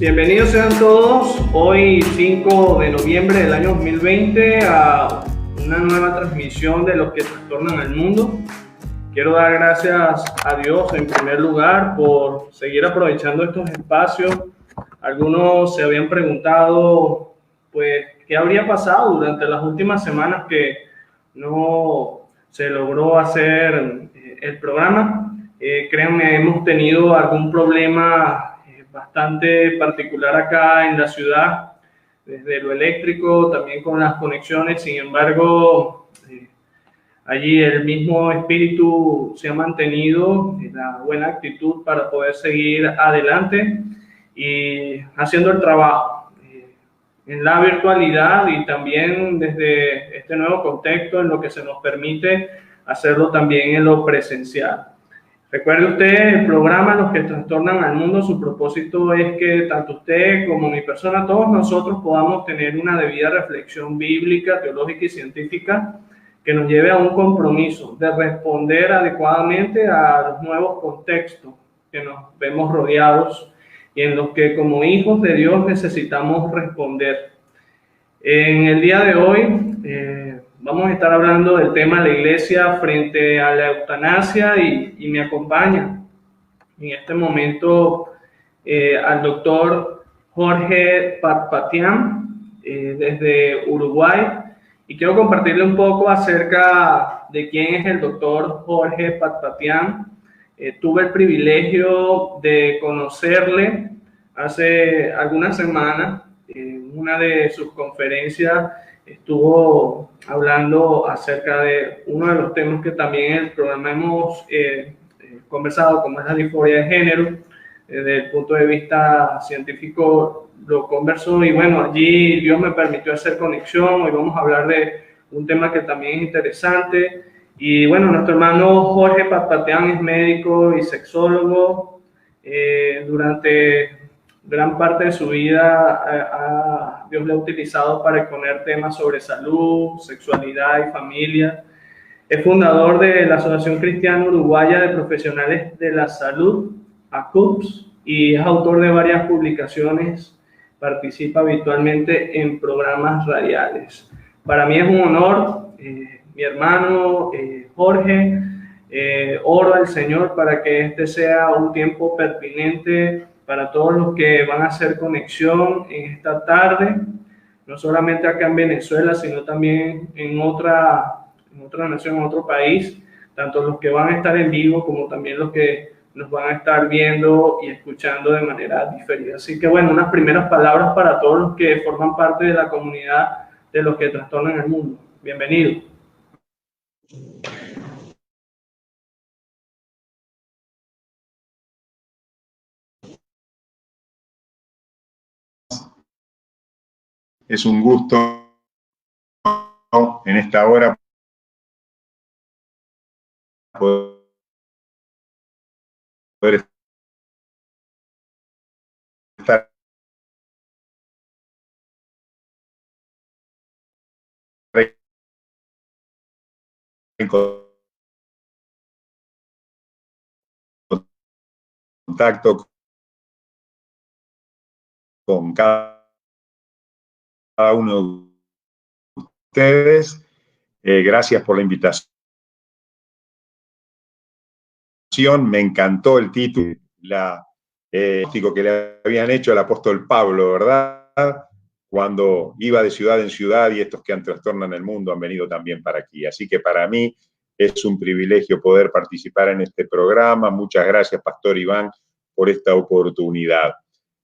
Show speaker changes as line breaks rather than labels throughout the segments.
Bienvenidos sean todos, hoy 5 de noviembre del año 2020 a una nueva transmisión de Los que trastornan al mundo. Quiero dar gracias a Dios en primer lugar por seguir aprovechando estos espacios. Algunos se habían preguntado, pues, qué habría pasado durante las últimas semanas que no se logró hacer el programa. Créanme, hemos tenido algún problema bastante particular acá en la ciudad, desde lo eléctrico, también con las conexiones. Sin embargo, allí el mismo espíritu se ha mantenido, la buena actitud para poder seguir adelante y haciendo el trabajo en la virtualidad y también desde este nuevo contexto en lo que se nos permite hacerlo también en lo presencial. Recuerde usted, el programa Los que trastornan al mundo, su propósito es que tanto usted como mi persona, todos nosotros podamos tener una debida reflexión bíblica, teológica y científica que nos lleve a un compromiso de responder adecuadamente a los nuevos contextos que nos vemos rodeados y en los que como hijos de Dios necesitamos responder. En el día de hoy vamos a estar hablando del tema de la iglesia frente a la eutanasia y me acompaña en este momento al doctor Jorge Patpatian desde Uruguay, y quiero compartirle un poco acerca de quién es el doctor Jorge Patpatian. Tuve el privilegio de conocerle hace algunas semanas. En una de sus conferencias estuvo hablando acerca de uno de los temas que también en el programa hemos conversado, como es la disforia de género. Desde el punto de vista científico lo conversó y bueno, allí Dios me permitió hacer conexión. Hoy vamos a hablar de un tema que también es interesante. Y bueno, nuestro hermano Jorge Patpatian es médico y sexólogo. Durante gran parte de su vida Dios le ha utilizado para exponer temas sobre salud, sexualidad y familia. Es fundador de la Asociación Cristiana Uruguaya de Profesionales de la Salud, ACUPS, y es autor de varias publicaciones. Participa habitualmente en programas radiales. Para mí es un honor, mi hermano Jorge, oro al Señor para que este sea un tiempo pertinente para todos los que van a hacer conexión en esta tarde, no solamente acá en Venezuela, sino también en otra nación, en otro país, tanto los que van a estar en vivo como también los que nos van a estar viendo y escuchando de manera diferida. Así que bueno, unas primeras palabras para todos los que forman parte de la comunidad de Los que trastornan el mundo. Bienvenido.
Es un gusto en esta hora poder estar en contacto con cada uno de ustedes. Gracias por la invitación. Me encantó el título, que le habían hecho al apóstol Pablo, ¿verdad? Cuando iba de ciudad en ciudad, y estos que trastornan el mundo han venido también para aquí. Así que para mí es un privilegio poder participar en este programa. Muchas gracias, Pastor Iván, por esta oportunidad.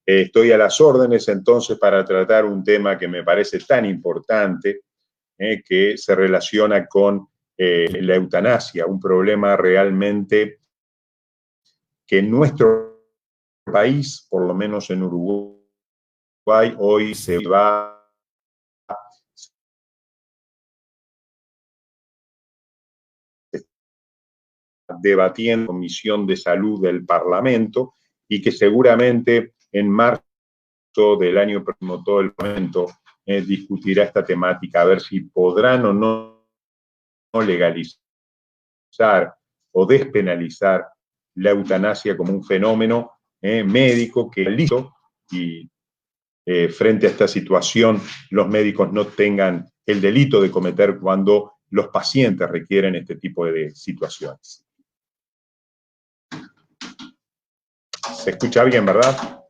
Estoy a las órdenes entonces para tratar un tema que me parece tan importante, que se relaciona con la eutanasia, un problema realmente que en nuestro país, por lo menos en Uruguay, hoy se va debatiendo en la Comisión de Salud del Parlamento, y que seguramente en marzo del año próximo todo el Parlamento discutirá esta temática, a ver si podrán o no legalizar o despenalizar la eutanasia como un fenómeno médico que es lícito frente a esta situación los médicos no tengan el delito de cometer cuando los pacientes requieren este tipo de situaciones. ¿Se escucha bien, verdad?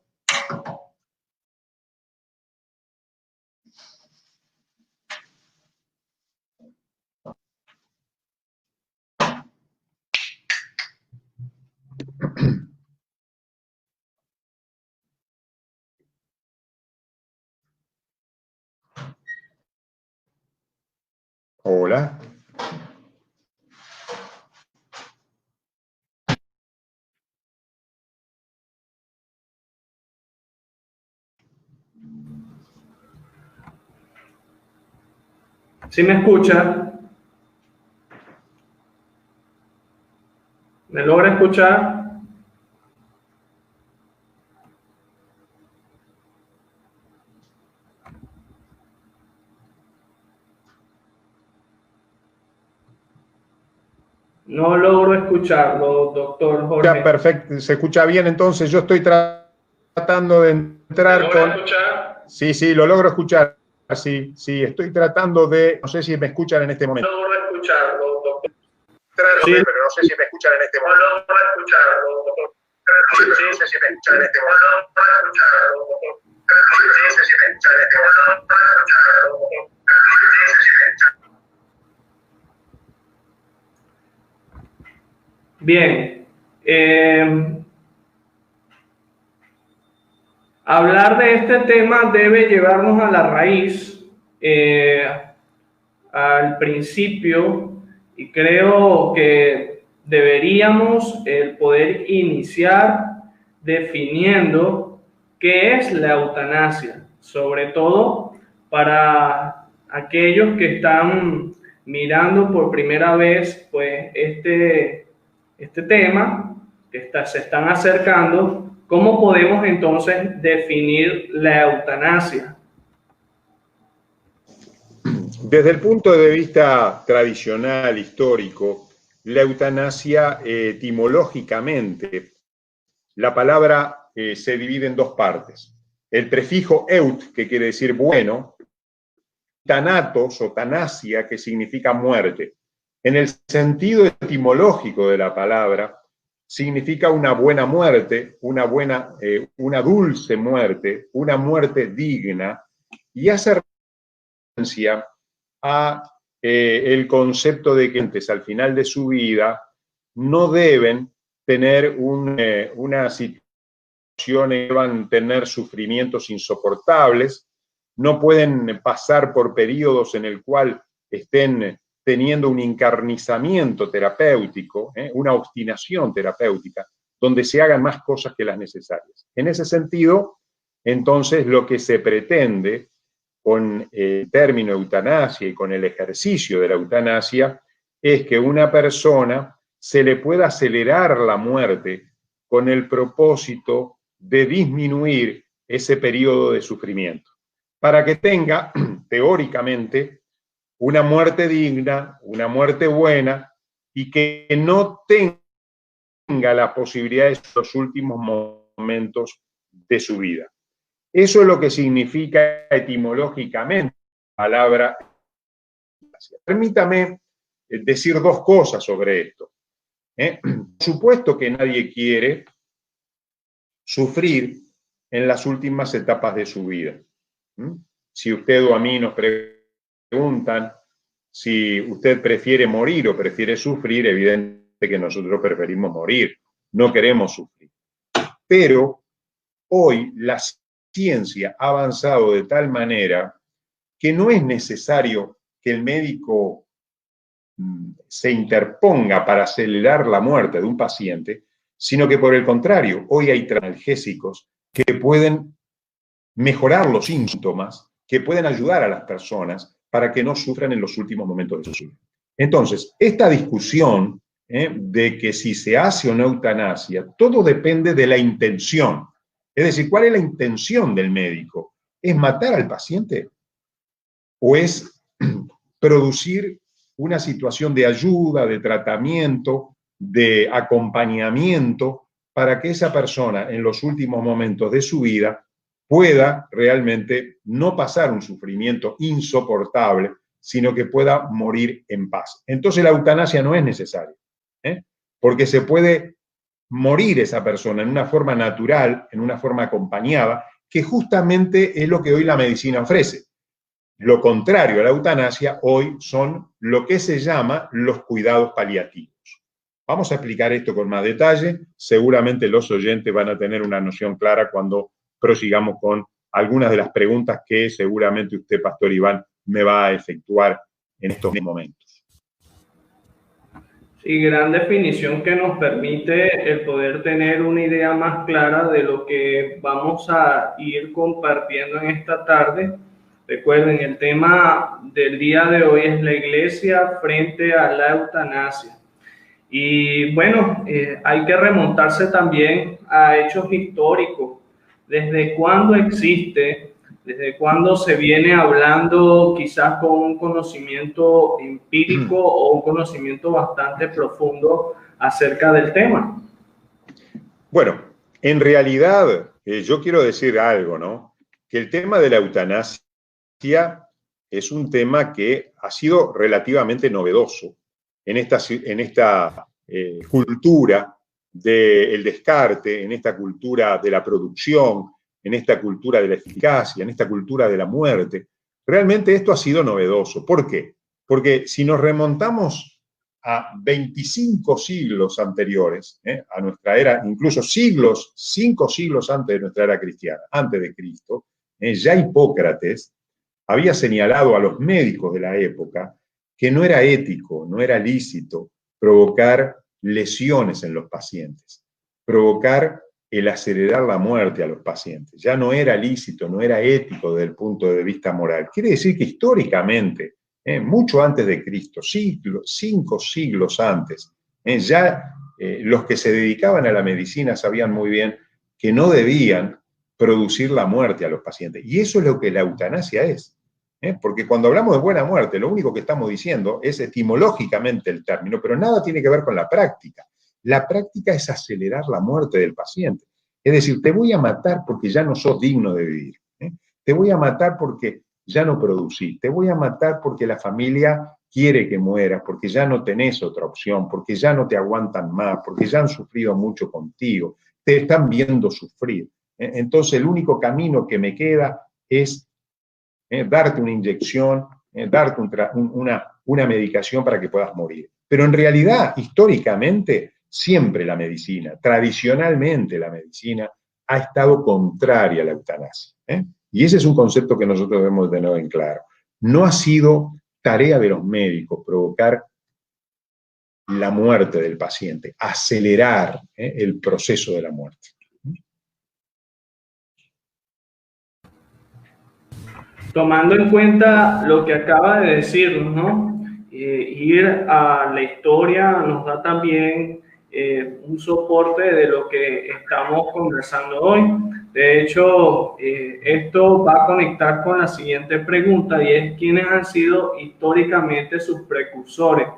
Hola.
¿Sí me escucha? ¿Me logra escuchar? No logro escucharlo, doctor Jorge.
Ya, perfecto, se escucha bien, entonces yo estoy tratando de entrar
¿Me
con...
logra escuchar?
Sí, lo logro escuchar. Sí, estoy tratando de... No sé si me escuchan en este momento.
No logro escucharlo, doctor.
Sí, pero no sé si me escuchan en este momento.
No logro escucharlo, doctor.
Sí, pero no sé si me escuchan en este momento.
No logro escucharlo, doctor.
No sé si me escuchan en este momento.
No logro escucharlo, doctor.
No sé si me escuchan.
Bien. Hablar de este tema debe llevarnos a la raíz, al principio, y creo que deberíamos poder iniciar definiendo qué es la eutanasia, sobre todo para aquellos que están mirando por primera vez pues este tema, que se están acercando. ¿Cómo podemos entonces definir la eutanasia?
Desde el punto de vista tradicional, histórico, la eutanasia, etimológicamente, la palabra se divide en dos partes. El prefijo eut, que quiere decir bueno, thanatos o thanasia, que significa muerte. En el sentido etimológico de la palabra, significa una buena muerte, una dulce muerte, una muerte digna, y hace referencia a el concepto de que antes, al final de su vida, no deben tener una situación, deban tener sufrimientos insoportables, no pueden pasar por periodos en el cual estén teniendo un encarnizamiento terapéutico, una obstinación terapéutica, donde se hagan más cosas que las necesarias. En ese sentido, entonces, lo que se pretende con el término eutanasia y con el ejercicio de la eutanasia es que una persona se le pueda acelerar la muerte con el propósito de disminuir ese periodo de sufrimiento, para que tenga, teóricamente, una muerte digna, una muerte buena, y que no tenga la posibilidad de los últimos momentos de su vida. Eso es lo que significa etimológicamente la palabra. Permítame decir dos cosas sobre esto. Por supuesto que nadie quiere sufrir en las últimas etapas de su vida. Si usted o a mí nos preguntan si usted prefiere morir o prefiere sufrir, evidente que nosotros preferimos morir, no queremos sufrir. Pero hoy la ciencia ha avanzado de tal manera que no es necesario que el médico se interponga para acelerar la muerte de un paciente, sino que por el contrario, hoy hay analgésicos que pueden mejorar los síntomas, que pueden ayudar a las personas para que no sufran en los últimos momentos de su vida. Entonces, esta discusión de que si se hace o no eutanasia, todo depende de la intención. Es decir, ¿cuál es la intención del médico? ¿Es matar al paciente? ¿O es producir una situación de ayuda, de tratamiento, de acompañamiento para que esa persona en los últimos momentos de su vida pueda realmente no pasar un sufrimiento insoportable, sino que pueda morir en paz. Entonces la eutanasia no es necesaria, porque se puede morir esa persona en una forma natural, en una forma acompañada, que justamente es lo que hoy la medicina ofrece. Lo contrario a la eutanasia hoy son lo que se llama los cuidados paliativos. Vamos a explicar esto con más detalle. Seguramente los oyentes van a tener una noción clara cuando prosigamos con algunas de las preguntas que seguramente usted, Pastor Iván, me va a efectuar en estos momentos.
Sí, gran definición que nos permite el poder tener una idea más clara de lo que vamos a ir compartiendo en esta tarde. Recuerden, el tema del día de hoy es la iglesia frente a la eutanasia. Y bueno, hay que remontarse también a hechos históricos. ¿Desde cuándo existe? ¿Desde cuándo se viene hablando quizás con un conocimiento empírico o un conocimiento bastante profundo acerca del tema?
Bueno, en realidad yo quiero decir algo, ¿no? Que el tema de la eutanasia es un tema que ha sido relativamente novedoso en esta cultura del descarte, en esta cultura de la producción, en esta cultura de la eficacia, en esta cultura de la muerte. Realmente esto ha sido novedoso. ¿Por qué? Porque si nos remontamos a 25 siglos anteriores, a nuestra era, incluso 5 siglos antes de nuestra era cristiana, antes de Cristo, ya Hipócrates había señalado a los médicos de la época que no era ético, no era lícito provocar lesiones en los pacientes, provocar el acelerar la muerte a los pacientes. Ya no era lícito, no era ético desde el punto de vista moral. Quiere decir que históricamente, mucho antes de Cristo, 5 siglos antes, los que se dedicaban a la medicina sabían muy bien que no debían producir la muerte a los pacientes. Y eso es lo que la eutanasia es. Porque cuando hablamos de buena muerte, lo único que estamos diciendo es etimológicamente el término, pero nada tiene que ver con la práctica. La práctica es acelerar la muerte del paciente. Es decir, te voy a matar porque ya no sos digno de vivir. Te voy a matar porque ya no producís. Te voy a matar porque la familia quiere que mueras, porque ya no tenés otra opción, porque ya no te aguantan más, porque ya han sufrido mucho contigo, te están viendo sufrir. Entonces el único camino que me queda es darte una inyección, darte una medicación para que puedas morir. Pero en realidad, históricamente, siempre la medicina, tradicionalmente la medicina, ha estado contraria a la eutanasia. Y ese es un concepto que nosotros debemos tener en claro. No ha sido tarea de los médicos provocar la muerte del paciente, acelerar el proceso de la muerte.
Tomando en cuenta lo que acaba de decirnos, ¿no? Ir a la historia nos da también un soporte de lo que estamos conversando hoy. De hecho, esto va a conectar con la siguiente pregunta y es ¿quiénes han sido históricamente sus precursores?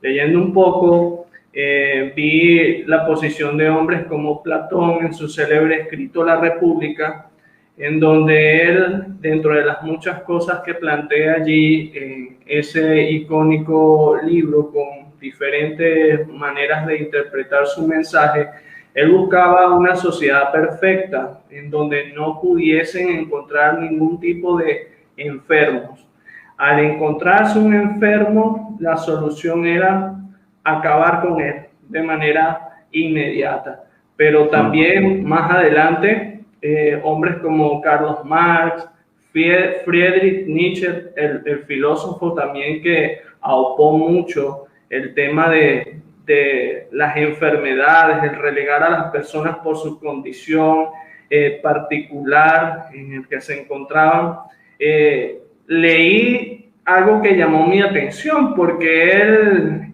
Leyendo un poco, vi la posición de hombres como Platón en su célebre escrito La República, en donde él, dentro de las muchas cosas que plantea allí en ese icónico libro con diferentes maneras de interpretar su mensaje, él buscaba una sociedad perfecta en donde no pudiesen encontrar ningún tipo de enfermos. Al encontrarse un enfermo, la solución era acabar con él de manera inmediata. Pero también más adelante, hombres como Carlos Marx, Friedrich Nietzsche, el filósofo también que aupó mucho el tema de las enfermedades, el relegar a las personas por su condición particular en el que se encontraban. Leí algo que llamó mi atención porque él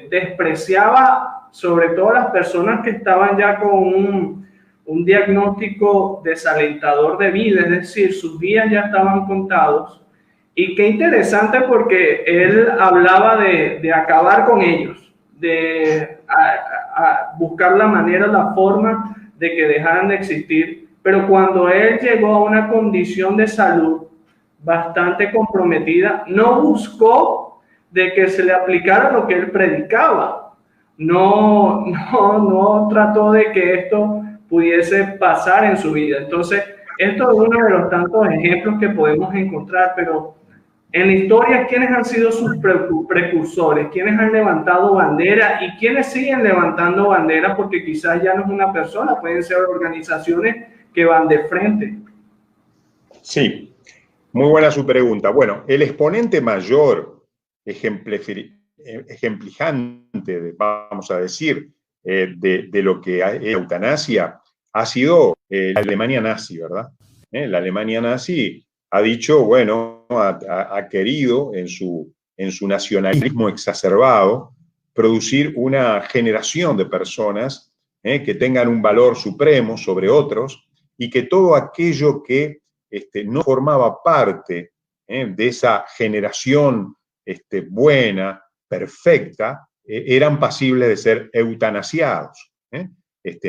despreciaba sobre todo a las personas que estaban ya con un diagnóstico desalentador de vida, es decir, sus días ya estaban contados. Y qué interesante porque él hablaba de acabar con ellos, de buscar la manera, la forma de que dejaran de existir pero cuando él llegó a una condición de salud bastante comprometida, no buscó de que se le aplicara lo que él predicaba. No trató de que esto pudiese pasar en su vida. Entonces, esto es uno de los tantos ejemplos que podemos encontrar, pero en la historia, ¿quiénes han sido sus precursores? ¿Quiénes han levantado bandera y quiénes siguen levantando bandera? Porque quizás ya no es una persona, pueden ser organizaciones que van de frente.
Sí, muy buena su pregunta. Bueno, el exponente mayor, ejemplificante, vamos a decir, de lo que es eutanasia, ha sido la Alemania nazi, ¿verdad? La Alemania nazi ha dicho, bueno, ha querido en su nacionalismo exacerbado producir una generación de personas que tengan un valor supremo sobre otros y que todo aquello que no formaba parte de esa generación buena, perfecta, eran pasibles de ser eutanasiados.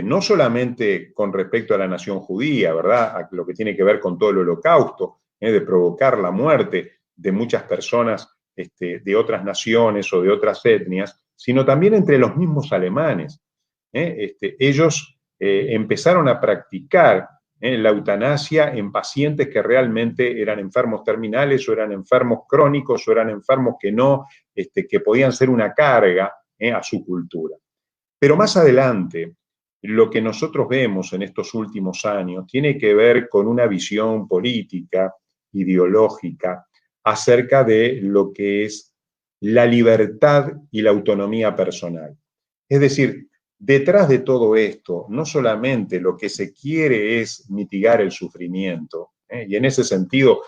No solamente con respecto a la nación judía, ¿verdad? A lo que tiene que ver con todo el holocausto, de provocar la muerte de muchas personas de otras naciones o de otras etnias, sino también entre los mismos alemanes. Ellos empezaron a practicar la eutanasia en pacientes que realmente eran enfermos terminales o eran enfermos crónicos o eran enfermos que podían ser una carga a su cultura. Pero más adelante, lo que nosotros vemos en estos últimos años tiene que ver con una visión política, ideológica, acerca de lo que es la libertad y la autonomía personal. Es decir, detrás de todo esto, no solamente lo que se quiere es mitigar el sufrimiento, y en ese sentido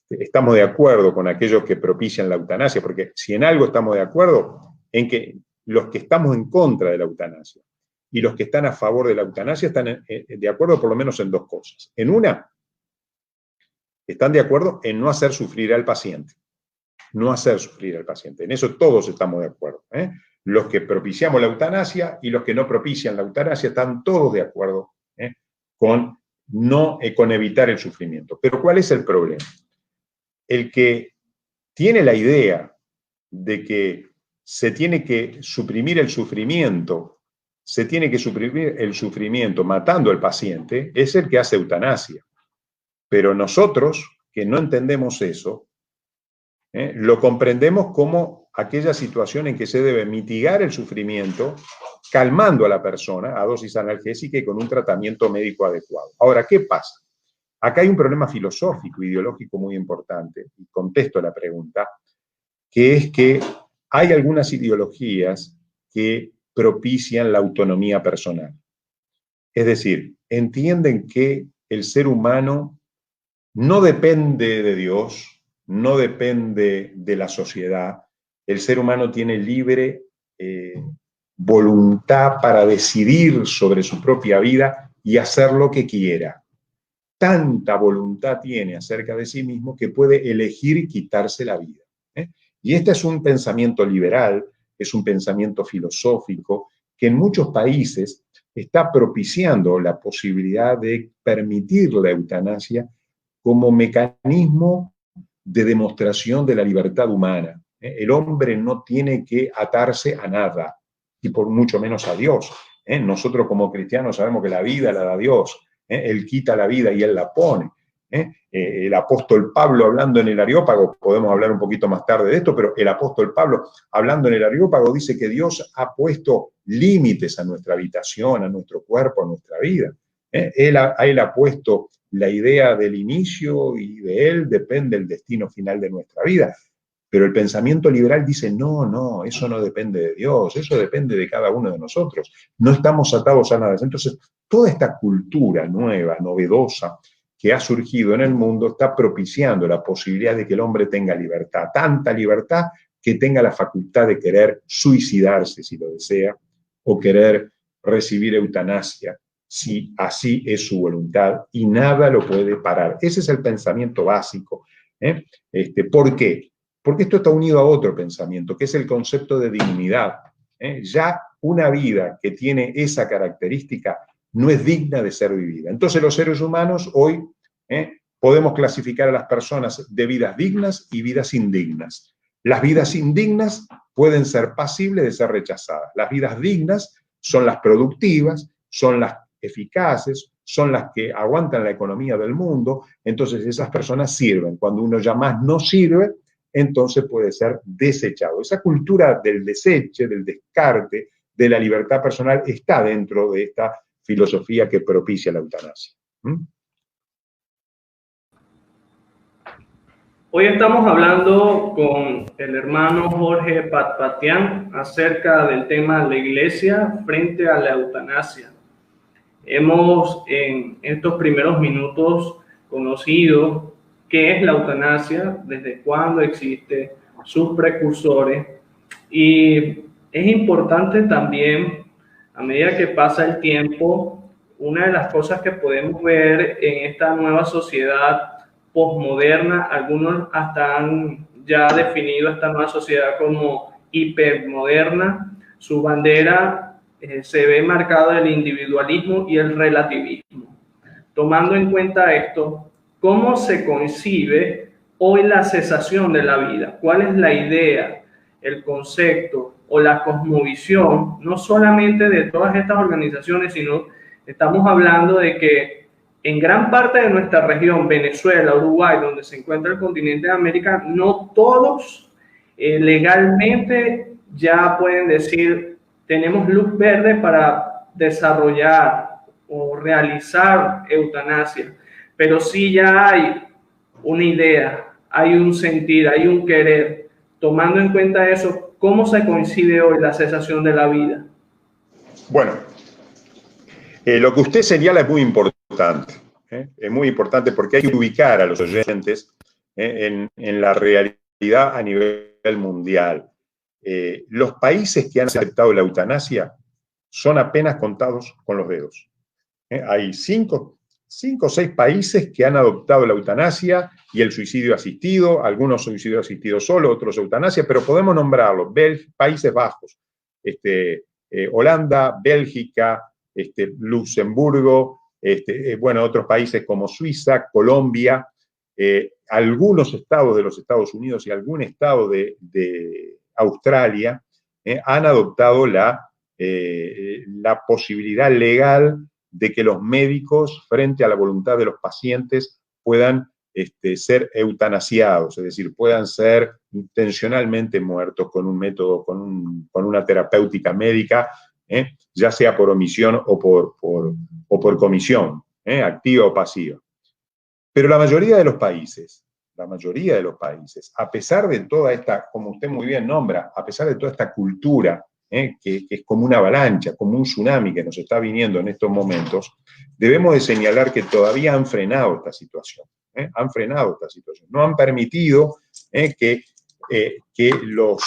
estamos de acuerdo con aquellos que propician la eutanasia, porque si en algo estamos de acuerdo, en que los que estamos en contra de la eutanasia y los que están a favor de la eutanasia están de acuerdo por lo menos en dos cosas. En una, están de acuerdo en no hacer sufrir al paciente. No hacer sufrir al paciente. En eso todos estamos de acuerdo. Los que propiciamos la eutanasia y los que no propician la eutanasia están todos de acuerdo con evitar el sufrimiento. Pero ¿cuál es el problema? El que tiene la idea de que se tiene que suprimir el sufrimiento, matando al paciente, es el que hace eutanasia. Pero nosotros, que no entendemos eso, lo comprendemos como aquella situación en que se debe mitigar el sufrimiento calmando a la persona a dosis analgésica y con un tratamiento médico adecuado. Ahora, ¿qué pasa? Acá hay un problema filosófico, ideológico muy importante, y contesto la pregunta, que es que hay algunas ideologías que propician la autonomía personal. Es decir, entienden que el ser humano no depende de Dios, no depende de la sociedad. El ser humano tiene libre voluntad para decidir sobre su propia vida y hacer lo que quiera. Tanta voluntad tiene acerca de sí mismo que puede elegir quitarse la vida. Y este es un pensamiento liberal, es un pensamiento filosófico que en muchos países está propiciando la posibilidad de permitir la eutanasia como mecanismo de demostración de la libertad humana. El hombre no tiene que atarse a nada, y por mucho menos a Dios. Nosotros como cristianos sabemos que la vida la da Dios. Él quita la vida y Él la pone. El apóstol Pablo hablando en el Areópago, podemos hablar un poquito más tarde de esto, pero el apóstol Pablo hablando en el Areópago dice que Dios ha puesto límites a nuestra habitación, a nuestro cuerpo, a nuestra vida. Él ha puesto la idea del inicio y de Él depende el destino final de nuestra vida. Pero el pensamiento liberal dice, no, eso no depende de Dios, eso depende de cada uno de nosotros. No estamos atados a nada. Entonces, toda esta cultura nueva, novedosa, que ha surgido en el mundo, está propiciando la posibilidad de que el hombre tenga libertad. Tanta libertad que tenga la facultad de querer suicidarse, si lo desea, o querer recibir eutanasia, si así es su voluntad, y nada lo puede parar. Ese es el pensamiento básico. ¿Por qué? Porque esto está unido a otro pensamiento, que es el concepto de dignidad. Ya una vida que tiene esa característica no es digna de ser vivida. Entonces los seres humanos hoy podemos clasificar a las personas de vidas dignas y vidas indignas. Las vidas indignas pueden ser pasibles de ser rechazadas. Las vidas dignas son las productivas, son las eficaces, son las que aguantan la economía del mundo, entonces esas personas sirven. Cuando uno ya más no sirve, entonces puede ser desechado. Esa cultura del deseche, del descarte, de la libertad personal está dentro de esta filosofía que propicia la eutanasia.
Hoy estamos hablando con el hermano Jorge Patpatian acerca del tema de la iglesia frente a la eutanasia. Hemos en estos primeros minutos conocido qué es la eutanasia, desde cuándo existe, sus precursores, y es importante también, a medida que pasa el tiempo, una de las cosas que podemos ver en esta nueva sociedad posmoderna, algunos hasta han ya definido esta nueva sociedad como hipermoderna, su bandera se ve marcada el individualismo y el relativismo. Tomando en cuenta esto, ¿cómo se concibe hoy la cesación de la vida? ¿Cuál es la idea, el concepto o la cosmovisión, no solamente de todas estas organizaciones, sino estamos hablando de que en gran parte de nuestra región, Venezuela, Uruguay, donde se encuentra el continente de América, no todos legalmente ya pueden decir tenemos luz verde para desarrollar o realizar eutanasia, pero sí ya hay una idea, hay un sentir, hay un querer. Tomando en cuenta eso, ¿cómo se coincide hoy la cesación de la vida?
Bueno, lo que usted señala es muy importante. Es muy importante porque hay que ubicar a los oyentes en la realidad a nivel mundial. Los países que han aceptado la eutanasia son apenas contados con los dedos. Hay cinco o 6 países que han adoptado la eutanasia y el suicidio asistido, algunos suicidio asistido solo, otros eutanasia, pero podemos nombrarlos: Países Bajos, Holanda, Bélgica, Luxemburgo, bueno, otros países como Suiza, Colombia, algunos estados de los Estados Unidos y algún estado de Australia han adoptado la posibilidad legal de que los médicos, frente a la voluntad de los pacientes, puedan ser eutanasiados, es decir, puedan ser intencionalmente muertos con un método, con una terapéutica médica, ya sea por omisión o por comisión, activa o pasiva. Pero la mayoría de los países, a pesar de toda esta, como usted muy bien nombra, a pesar de toda esta cultura, que es como una avalancha, como un tsunami que nos está viniendo en estos momentos, debemos de señalar que todavía han frenado esta situación. No han permitido que los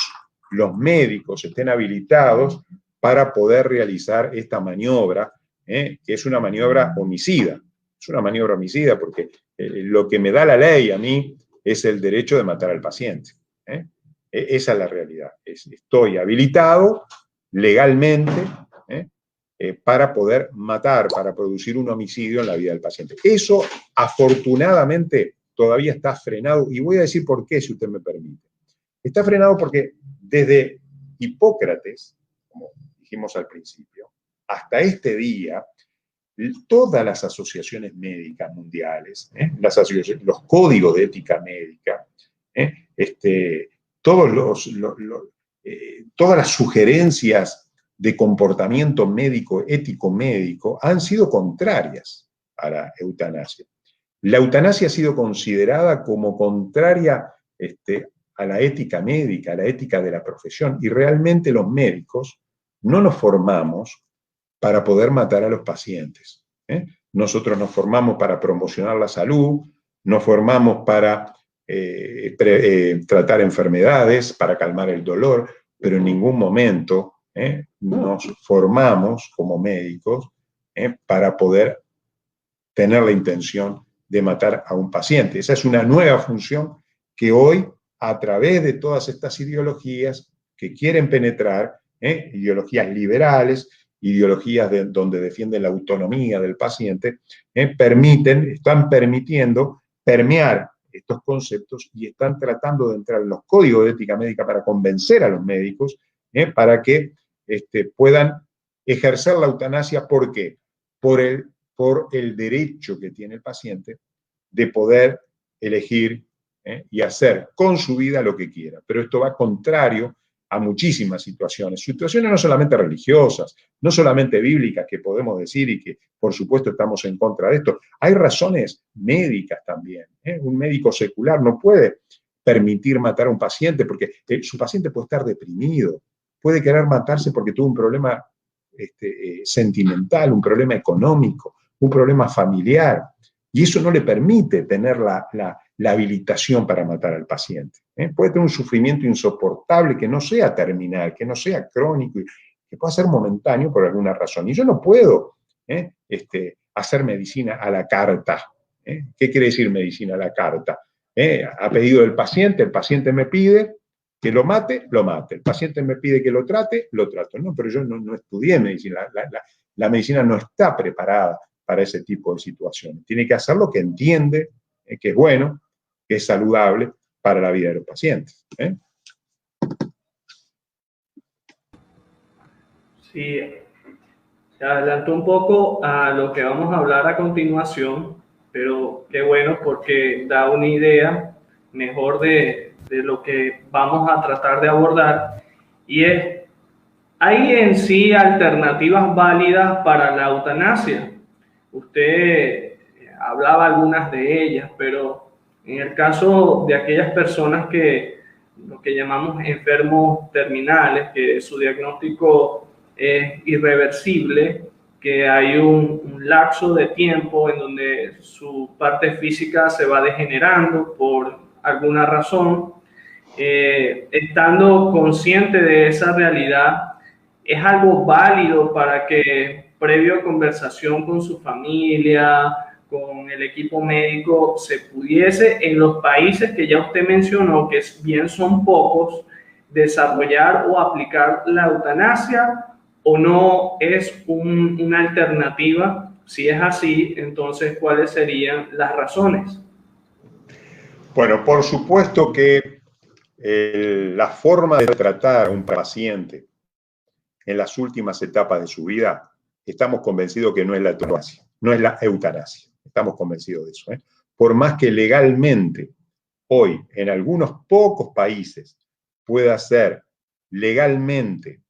médicos estén habilitados para poder realizar esta maniobra, que es una maniobra homicida. Es una maniobra homicida porque lo que me da la ley a mí es el derecho de matar al paciente. Esa es la realidad. Estoy habilitado legalmente para poder matar, para producir un homicidio en la vida del paciente. Eso, afortunadamente, todavía está frenado, y voy a decir por qué, si usted me permite. Está frenado porque desde Hipócrates, como dijimos al principio, hasta este día, todas las asociaciones médicas mundiales, los códigos de ética médica, todas las sugerencias de comportamiento médico, ético médico, han sido contrarias a la eutanasia. La eutanasia ha sido considerada como contraria a la ética médica, a la ética de la profesión, y realmente los médicos no nos formamos para poder matar a los pacientes. Nosotros nos formamos para promocionar la salud, nos formamos para tratar enfermedades, para calmar el dolor, pero en ningún momento nos formamos como médicos para poder tener la intención de matar a un paciente. Esa es una nueva función que hoy, a través de todas estas ideologías que quieren penetrar, ideologías liberales, ideologías donde defienden la autonomía del paciente, están permitiendo permear estos conceptos y están tratando de entrar en los códigos de ética médica para convencer a los médicos para que puedan ejercer la eutanasia. ¿Por qué? Por el derecho que tiene el paciente de poder elegir y hacer con su vida lo que quiera. Pero esto va contrario a muchísimas situaciones no solamente religiosas, no solamente bíblicas, que podemos decir y que por supuesto estamos en contra de esto. Hay razones médicas también. Un médico secular no puede permitir matar a un paciente porque su paciente puede estar deprimido, puede querer matarse porque tuvo un problema sentimental, un problema económico, un problema familiar, y eso no le permite tener la habilitación para matar al paciente. Puede tener un sufrimiento insoportable que no sea terminal, que no sea crónico, que pueda ser momentáneo por alguna razón. Y yo no puedo hacer medicina a la carta. ¿Qué quiere decir medicina a la carta? A pedido del paciente, el paciente me pide que lo mate, lo mate. El paciente me pide que lo trate, lo trato. No, pero yo no estudié medicina. La medicina no está preparada para ese tipo de situaciones. Tiene que hacer lo que entiende que es bueno, que es saludable para la vida de los pacientes.
Sí, se adelantó un poco a lo que vamos a hablar a continuación, pero qué bueno porque da una idea mejor de lo que vamos a tratar de abordar, y es, ¿hay en sí alternativas válidas para la eutanasia? Usted hablaba algunas de ellas, pero en el caso de aquellas personas que lo que llamamos enfermos terminales, que su diagnóstico es irreversible, que hay un lapso de tiempo en donde su parte física se va degenerando por alguna razón, estando consciente de esa realidad, es algo válido para que, previo a conversación con su familia, con el equipo médico, se pudiese, en los países que ya usted mencionó, que bien son pocos, desarrollar o aplicar la eutanasia, o no es una alternativa? Si es así, entonces, ¿cuáles serían las razones?
Bueno, por supuesto que la forma de tratar a un paciente en las últimas etapas de su vida, estamos convencidos que no es la eutanasia, no es la eutanasia. Estamos convencidos de eso. Por más que legalmente hoy en algunos pocos países pueda ser legalmente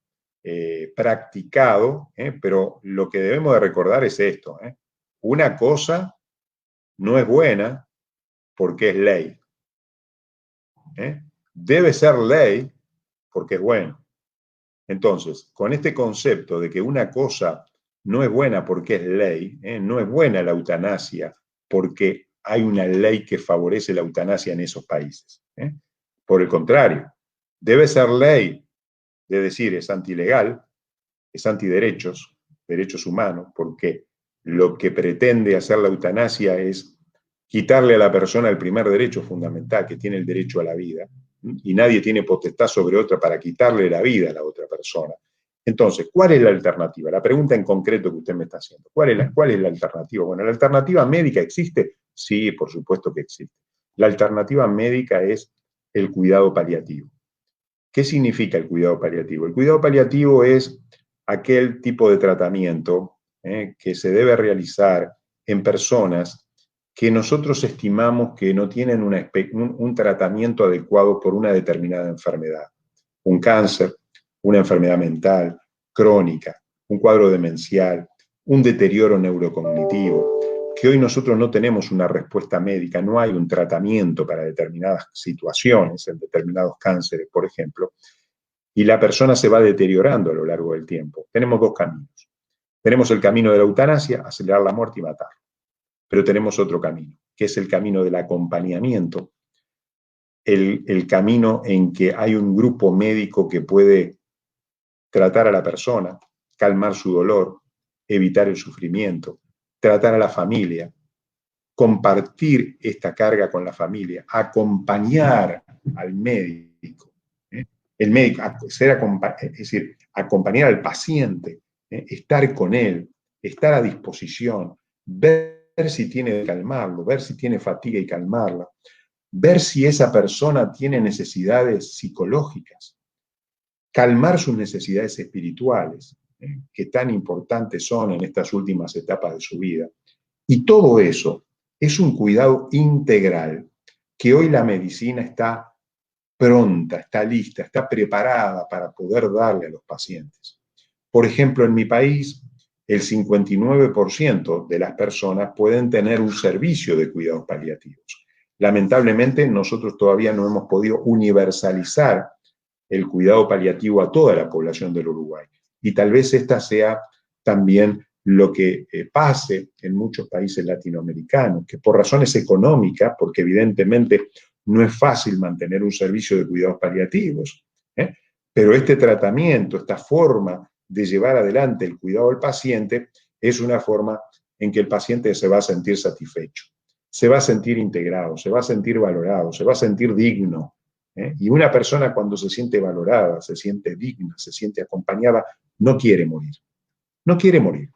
practicado, pero lo que debemos de recordar es esto. Una cosa no es buena porque es ley. Debe ser ley porque es bueno. Entonces, con este concepto de que una cosa no es buena porque es ley, no es buena la eutanasia porque hay una ley que favorece la eutanasia en esos países. Por el contrario, debe ser ley, de decir, es antilegal, es antiderechos, derechos humanos, porque lo que pretende hacer la eutanasia es quitarle a la persona el primer derecho fundamental, que tiene el derecho a la vida, y nadie tiene potestad sobre otra para quitarle la vida a la otra persona. Entonces, ¿cuál es la alternativa? La pregunta en concreto que usted me está haciendo. ¿Cuál es la alternativa? Bueno, ¿la alternativa médica existe? Sí, por supuesto que existe. La alternativa médica es el cuidado paliativo. ¿Qué significa el cuidado paliativo? El cuidado paliativo es aquel tipo de tratamiento que se debe realizar en personas que nosotros estimamos que no tienen un tratamiento adecuado por una determinada enfermedad. Un cáncer, una enfermedad mental, crónica, un cuadro demencial, un deterioro neurocognitivo, que hoy nosotros no tenemos una respuesta médica, no hay un tratamiento para determinadas situaciones, en determinados cánceres, por ejemplo, y la persona se va deteriorando a lo largo del tiempo. Tenemos dos caminos. Tenemos el camino de la eutanasia, acelerar la muerte y matar. Pero tenemos otro camino, que es el camino del acompañamiento, el camino en que hay un grupo médico que puede tratar a la persona, calmar su dolor, evitar el sufrimiento, tratar a la familia, compartir esta carga con la familia, acompañar al médico, el médico, es decir, acompañar al paciente estar con él, estar a disposición, ver si tiene que calmarlo, ver si tiene fatiga y calmarla, ver si esa persona tiene necesidades psicológicas, calmar sus necesidades espirituales, que tan importantes son en estas últimas etapas de su vida. Y todo eso es un cuidado integral que hoy la medicina está pronta, está lista, está preparada para poder darle a los pacientes. Por ejemplo, en mi país, el 59% de las personas pueden tener un servicio de cuidados paliativos. Lamentablemente, nosotros todavía no hemos podido universalizar el cuidado paliativo a toda la población del Uruguay. Y tal vez esta sea también lo que pase en muchos países latinoamericanos, que por razones económicas, porque evidentemente no es fácil mantener un servicio de cuidados paliativos, pero este tratamiento, esta forma de llevar adelante el cuidado del paciente, es una forma en que el paciente se va a sentir satisfecho, se va a sentir integrado, se va a sentir valorado, se va a sentir digno. Y una persona cuando se siente valorada, se siente digna, se siente acompañada, no quiere morir. No quiere morir.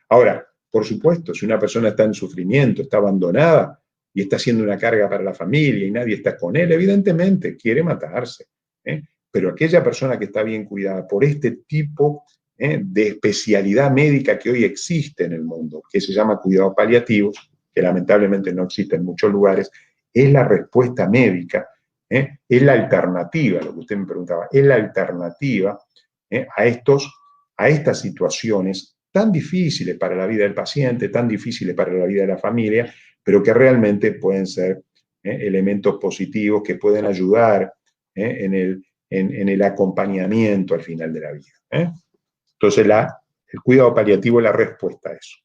Ahora, por supuesto, si una persona está en sufrimiento, está abandonada y está haciendo una carga para la familia y nadie está con él, evidentemente quiere matarse. Pero aquella persona que está bien cuidada por este tipo de especialidad médica que hoy existe en el mundo, que se llama cuidados paliativos, que lamentablemente no existe en muchos lugares, es la respuesta médica, es la alternativa, lo que usted me preguntaba, es la alternativa a estas situaciones tan difíciles para la vida del paciente, tan difíciles para la vida de la familia, pero que realmente pueden ser elementos positivos que pueden ayudar en el acompañamiento al final de la vida. Entonces, el cuidado paliativo es la respuesta a eso.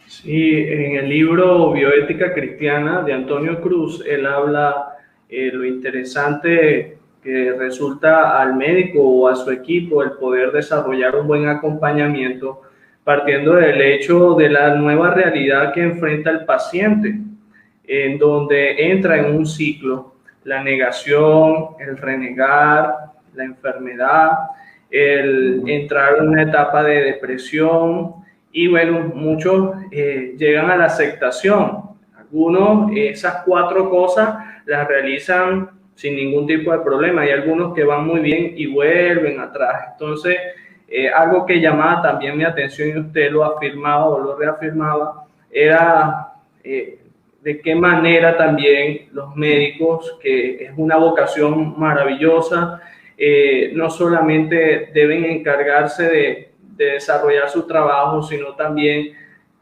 Sí, en el libro Bioética Cristiana de Antonio Cruz, él habla lo interesante que resulta al médico o a su equipo el poder desarrollar un buen acompañamiento partiendo del hecho de la nueva realidad que enfrenta el paciente, en donde entra en un ciclo, la negación, el renegar, la enfermedad, el entrar en una etapa de depresión y bueno, muchos llegan a la aceptación. Algunos esas 4 cosas las realizan sin ningún tipo de problema. Hay algunos que van muy bien y vuelven atrás. Entonces, algo que llamaba también mi atención y usted lo afirmaba o lo reafirmaba, era de qué manera también los médicos, que es una vocación maravillosa, no solamente deben encargarse de desarrollar su trabajo, sino también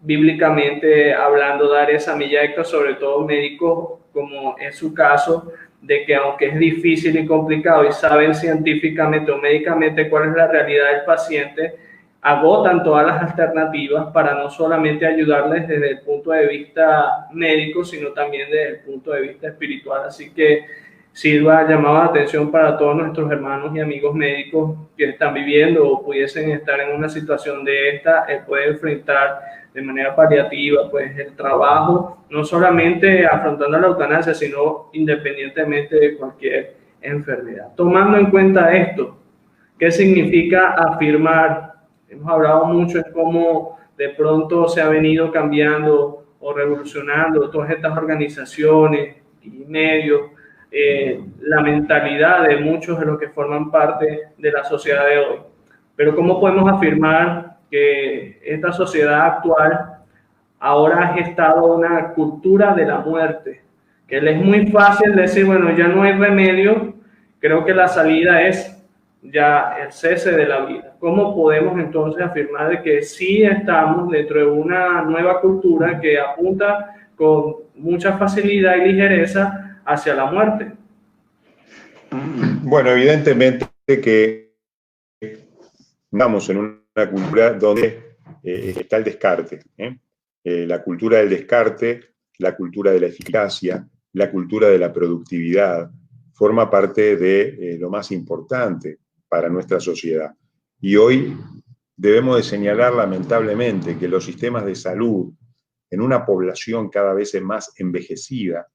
bíblicamente hablando, dar esa milla extra, sobre todo médicos, como es su caso, de que aunque es difícil y complicado y saben científicamente o médicamente cuál es la realidad del paciente, agotan todas las alternativas para no solamente ayudarles desde el punto de vista médico, sino también desde el punto de vista espiritual. Así que sirva llamado la atención para todos nuestros hermanos y amigos médicos que están viviendo o pudiesen estar en una situación de esta, poder enfrentar de manera paliativa pues el trabajo, no solamente afrontando la eutanasia, sino independientemente de cualquier enfermedad. Tomando en cuenta esto, ¿qué significa afirmar? Hemos hablado mucho de cómo de pronto se ha venido cambiando o revolucionando todas estas organizaciones y medios, la mentalidad de muchos de los que forman parte de la sociedad de hoy. Pero ¿cómo podemos afirmar que esta sociedad actual ahora ha gestado una cultura de la muerte? Que le es muy fácil decir, bueno, ya no hay remedio, creo que la salida es ya el cese de la vida. ¿Cómo podemos entonces afirmar de que sí estamos dentro de una nueva cultura que apunta con mucha facilidad y ligereza hacia la muerte?
Bueno, evidentemente que estamos en una cultura donde está el descarte. La cultura del descarte, la cultura de la eficacia, la cultura de la productividad, forma parte de lo más importante para nuestra sociedad. Y hoy debemos de señalar lamentablemente que los sistemas de salud en una población cada vez más envejecida,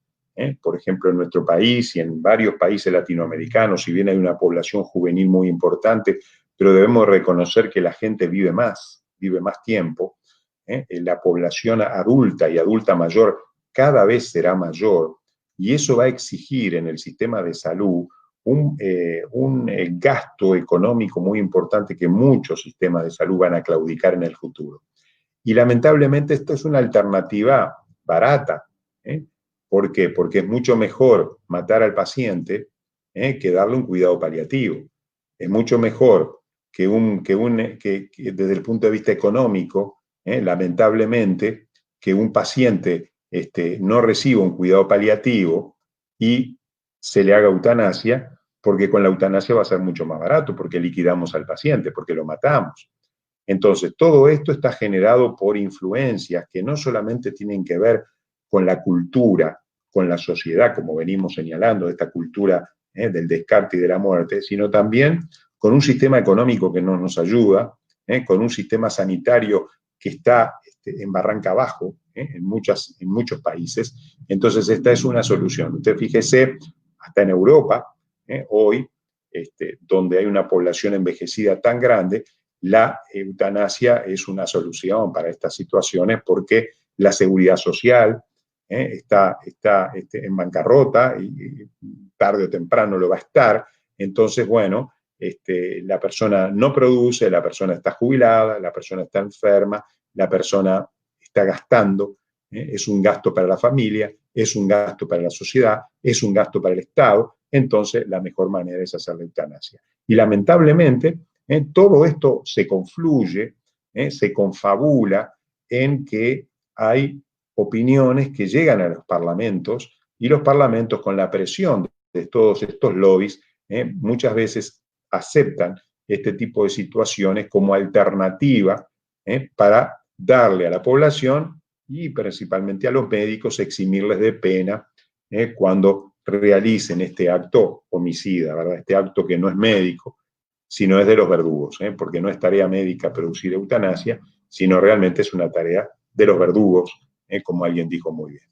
por ejemplo en nuestro país y en varios países latinoamericanos, si bien hay una población juvenil muy importante, pero debemos reconocer que la gente vive más tiempo, la población adulta y adulta mayor cada vez será mayor, y eso va a exigir en el sistema de salud un gasto económico muy importante que muchos sistemas de salud van a claudicar en el futuro. Y lamentablemente esto es una alternativa barata. ¿Por qué? Porque es mucho mejor matar al paciente que darle un cuidado paliativo. Es mucho mejor que desde el punto de vista económico, lamentablemente, que un paciente no reciba un cuidado paliativo y se le haga eutanasia, porque con la eutanasia va a ser mucho más barato, porque liquidamos al paciente, porque lo matamos. Entonces, todo esto está generado por influencias que no solamente tienen que ver con la cultura, con la sociedad, como venimos señalando, esta cultura del descarte y de la muerte, sino también con un sistema económico que no nos ayuda, con un sistema sanitario que está en barranca abajo en muchos países. Entonces, esta es una solución. Usted fíjese, hasta en Europa, hoy, donde hay una población envejecida tan grande, la eutanasia es una solución para estas situaciones porque la seguridad social está en bancarrota y tarde o temprano lo va a estar. Entonces, bueno, la persona no produce, la persona está jubilada, la persona está enferma, la persona está gastando, es un gasto para la familia, es un gasto para la sociedad, es un gasto para el Estado. Entonces, la mejor manera es hacer la eutanasia. Y lamentablemente, todo esto se confluye, se confabula en que hay opiniones que llegan a los parlamentos y los parlamentos, con la presión de todos estos lobbies, muchas veces aceptan este tipo de situaciones como alternativa para darle a la población y principalmente a los médicos, eximirles de pena cuando realicen este acto homicida, ¿verdad? Este acto que no es médico, sino es de los verdugos, porque no es tarea médica producir eutanasia, sino realmente es una tarea de los verdugos, como alguien dijo muy bien.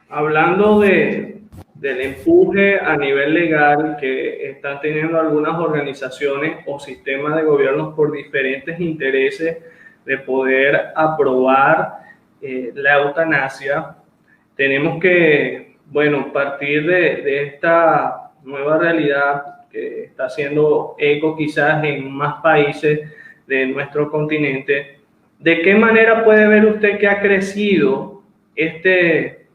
Hablando del empuje a nivel legal que están teniendo algunas organizaciones o sistemas de gobiernos por diferentes intereses de poder aprobar la eutanasia, tenemos que, bueno, partir de esta nueva realidad que está haciendo eco quizás en más países de nuestro continente. ¿De qué manera puede ver usted que ha crecido este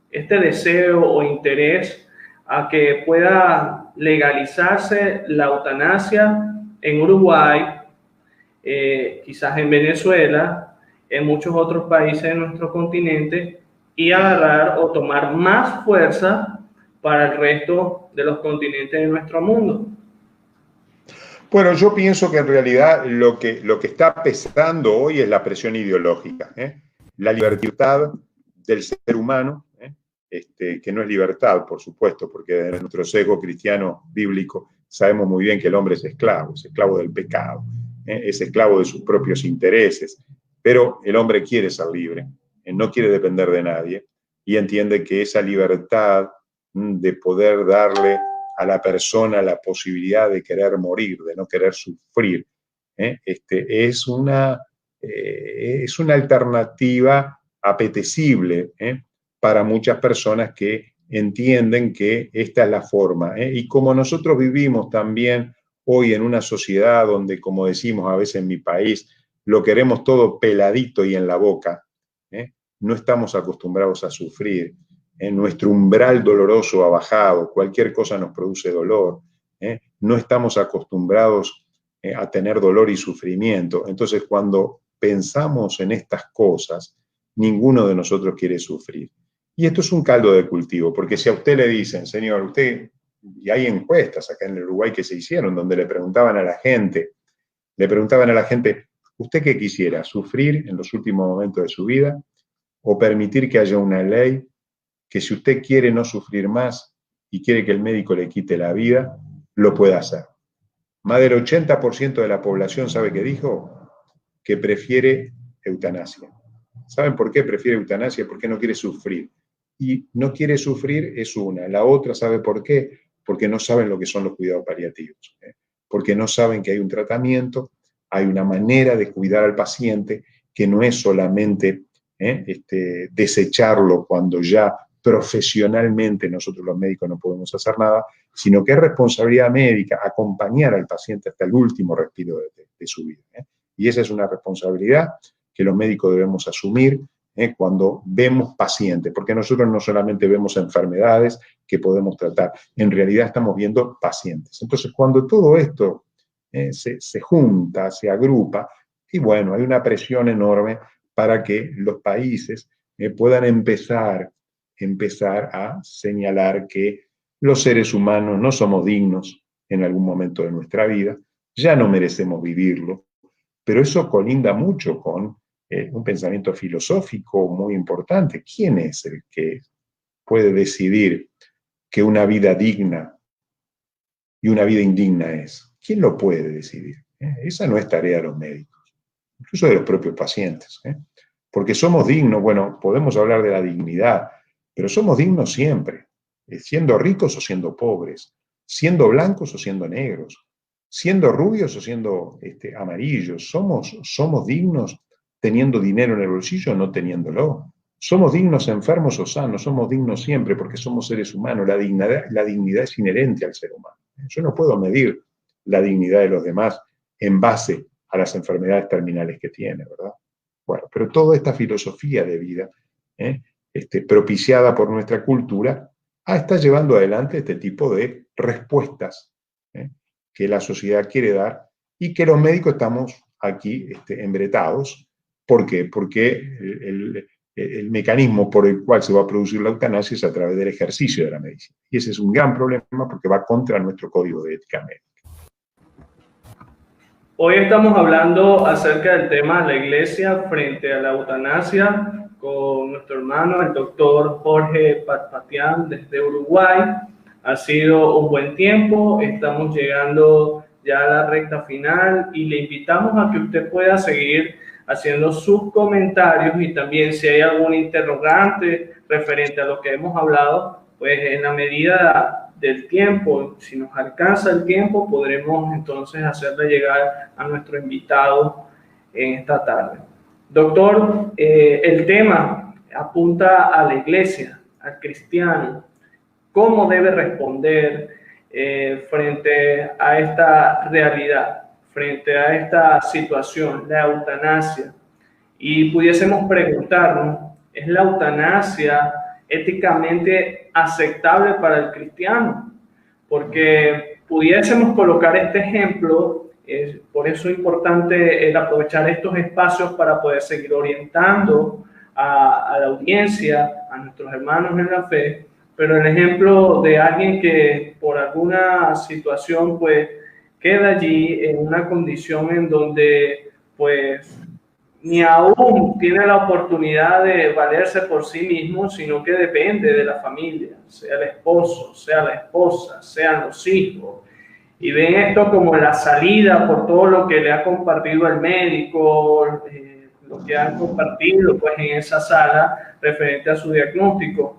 deseo o interés a que pueda legalizarse la eutanasia en Uruguay, quizás en Venezuela, en muchos otros países de nuestro continente, y agarrar o tomar más fuerza para el resto de los continentes de nuestro mundo?
Bueno, yo pienso que en realidad lo que está pesando hoy es la presión ideológica, la libertad del ser humano, que no es libertad, por supuesto, porque desde nuestro sesgo cristiano bíblico sabemos muy bien que el hombre es esclavo del pecado, es esclavo de sus propios intereses, pero el hombre quiere ser libre, no quiere depender de nadie y entiende que esa libertad de poder darle a la persona la posibilidad de querer morir, de no querer sufrir, es una alternativa apetecible para muchas personas que entienden que esta es la forma. Y como nosotros vivimos también hoy en una sociedad donde, como decimos a veces en mi país, lo queremos todo peladito y en la boca, no estamos acostumbrados a sufrir. Nuestro umbral doloroso ha bajado, cualquier cosa nos produce dolor, no estamos acostumbrados a tener dolor y sufrimiento. Entonces, cuando pensamos en estas cosas, ninguno de nosotros quiere sufrir. Y esto es un caldo de cultivo, porque si a usted le dicen, señor, usted, y hay encuestas acá en el Uruguay que se hicieron, donde le preguntaban a la gente, ¿usted qué quisiera? ¿Sufrir en los últimos momentos de su vida o permitir que haya una ley que si usted quiere no sufrir más y quiere que el médico le quite la vida, lo pueda hacer? Más del 80% de la población sabe que dijo que prefiere eutanasia. ¿Saben por qué prefiere eutanasia? Porque no quiere sufrir. Y no quiere sufrir es una. La otra, ¿sabe por qué? porque no saben lo que son los cuidados paliativos, porque no saben que hay un tratamiento, hay una manera de cuidar al paciente que no es solamente desecharlo cuando ya profesionalmente nosotros los médicos no podemos hacer nada, sino que es responsabilidad médica acompañar al paciente hasta el último respiro de su vida. Y esa es una responsabilidad que los médicos debemos asumir cuando vemos pacientes, porque nosotros no solamente vemos enfermedades que podemos tratar, en realidad estamos viendo pacientes. Entonces, cuando todo esto se junta, se agrupa, y bueno, hay una presión enorme para que los países puedan empezar a señalar que los seres humanos no somos dignos en algún momento de nuestra vida, ya no merecemos vivirlo, pero eso colinda mucho con un pensamiento filosófico muy importante. ¿Quién es el que puede decidir que una vida digna y una vida indigna es? ¿Quién lo puede decidir? Esa no es tarea de los médicos, incluso de los propios pacientes. Porque somos dignos, bueno, podemos hablar de la dignidad, pero somos dignos siempre, siendo ricos o siendo pobres, siendo blancos o siendo negros, siendo rubios o siendo amarillos. Somos dignos teniendo dinero en el bolsillo o no teniéndolo. Somos dignos enfermos o sanos, somos dignos siempre porque somos seres humanos. La dignidad es inherente al ser humano. Yo no puedo medir la dignidad de los demás en base a las enfermedades terminales que tiene, ¿verdad? Bueno, pero toda esta filosofía de vida, propiciada por nuestra cultura, está llevando adelante este tipo de respuestas que la sociedad quiere dar y que los médicos estamos aquí embretados. ¿Por qué? Porque el mecanismo por el cual se va a producir la eutanasia es a través del ejercicio de la medicina. Y ese es un gran problema porque va contra nuestro código de ética médica.
Hoy estamos hablando acerca del tema de la iglesia frente a la eutanasia con nuestro hermano, el doctor Jorge Patpatian, desde Uruguay. Ha sido un buen tiempo, estamos llegando ya a la recta final y le invitamos a que usted pueda seguir haciendo sus comentarios y también si hay algún interrogante referente a lo que hemos hablado, pues en la medida del tiempo, si nos alcanza el tiempo, podremos entonces hacerle llegar a nuestro invitado en esta tarde. Doctor, el tema apunta a la iglesia, al cristiano. ¿Cómo debe responder frente a esta realidad, frente a esta situación, la eutanasia? Y pudiésemos preguntarnos, ¿es la eutanasia éticamente aceptable para el cristiano? Porque pudiésemos colocar este ejemplo, por eso es importante el aprovechar estos espacios para poder seguir orientando a la audiencia, a nuestros hermanos en la fe, pero el ejemplo de alguien que por alguna situación pues queda allí en una condición en donde pues ni aún tiene la oportunidad de valerse por sí mismo, sino que depende de la familia, sea el esposo, sea la esposa, sean los hijos. Y ven esto como la salida por todo lo que le ha compartido el médico, lo que han compartido pues, en esa sala referente a su diagnóstico.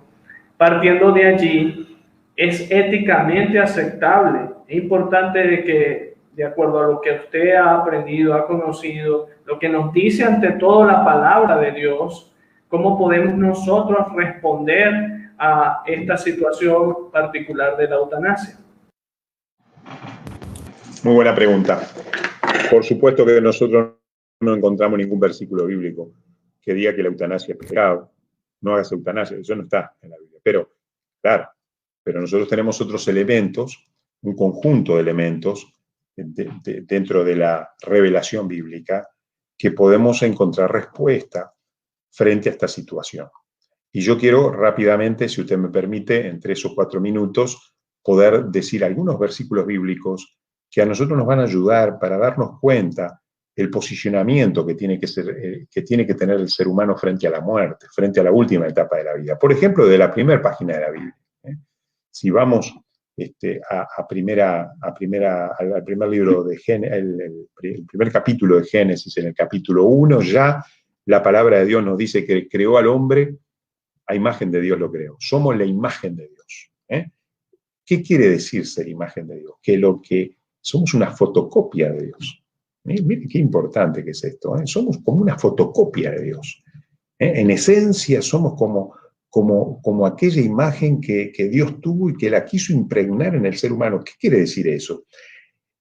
Partiendo de allí, es éticamente aceptable. Es importante de que, de acuerdo a lo que usted ha aprendido, ha conocido, lo que nos dice ante todo la palabra de Dios, cómo podemos nosotros responder a esta situación particular de la eutanasia.
Muy buena pregunta. Por supuesto que nosotros no encontramos ningún versículo bíblico que diga que la eutanasia es pecado. No hagas eutanasia, eso no está en la Biblia. Pero, claro, pero nosotros tenemos otros elementos, un conjunto de elementos dentro de la revelación bíblica que podemos encontrar respuesta frente a esta situación. Y yo quiero rápidamente, si usted me permite, en 3 o 4 minutos, poder decir algunos versículos bíblicos que a nosotros nos van a ayudar para darnos cuenta del posicionamiento que tiene que tener el ser humano frente a la muerte, frente a la última etapa de la vida. Por ejemplo, de la primera página de la Biblia. Si vamos al primer libro de Génesis, el primer capítulo de Génesis, en el capítulo 1, ya la palabra de Dios nos dice que creó al hombre, a imagen de Dios lo creó. Somos la imagen de Dios. ¿Qué quiere decir ser imagen de Dios? Que somos una fotocopia de Dios. Miren qué importante que es esto. Somos como una fotocopia de Dios. En esencia somos como aquella imagen que Dios tuvo y que la quiso impregnar en el ser humano. ¿Qué quiere decir eso?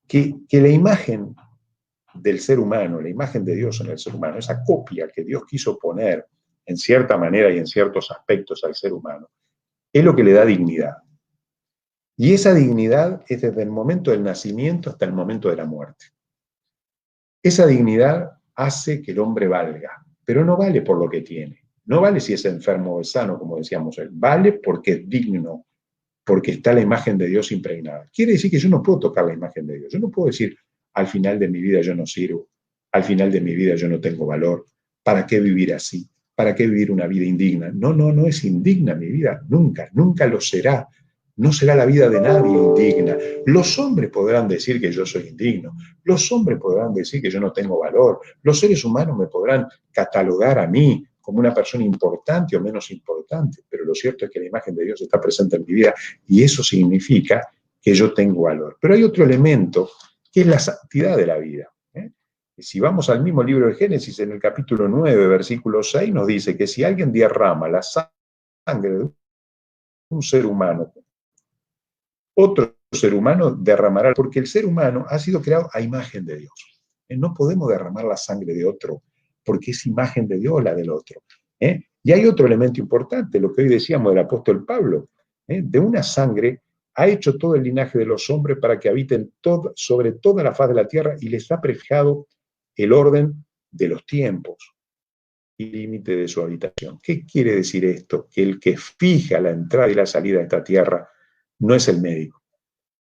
Que la imagen del ser humano, la imagen de Dios en el ser humano, esa copia que Dios quiso poner en cierta manera y en ciertos aspectos al ser humano, es lo que le da dignidad. Y esa dignidad es desde el momento del nacimiento hasta el momento de la muerte. Esa dignidad hace que el hombre valga, pero no vale por lo que tiene. No vale si es enfermo o es sano, como decíamos él. Vale porque es digno, porque está la imagen de Dios impregnada. Quiere decir que yo no puedo tocar la imagen de Dios. Yo no puedo decir, al final de mi vida yo no sirvo, al final de mi vida yo no tengo valor. ¿Para qué vivir así? ¿Para qué vivir una vida indigna? No es indigna mi vida, nunca lo será. No será la vida de nadie indigna. Los hombres podrán decir que yo soy indigno. Los hombres podrán decir que yo no tengo valor. Los seres humanos me podrán catalogar a mí como una persona importante o menos importante. Pero lo cierto es que la imagen de Dios está presente en mi vida y eso significa que yo tengo valor. Pero hay otro elemento que es la santidad de la vida. Si vamos al mismo libro de Génesis, en el capítulo 9, versículo 6, nos dice que si alguien derrama la sangre de un ser humano, otro ser humano derramará, porque el ser humano ha sido creado a imagen de Dios. No podemos derramar la sangre de otro, porque es imagen de Dios la del otro. Y hay otro elemento importante, lo que hoy decíamos del apóstol Pablo, de una sangre ha hecho todo el linaje de los hombres para que habiten sobre toda la faz de la tierra y les ha prefijado el orden de los tiempos y límite de su habitación. ¿Qué quiere decir esto? Que el que fija la entrada y la salida de esta tierra no es el médico,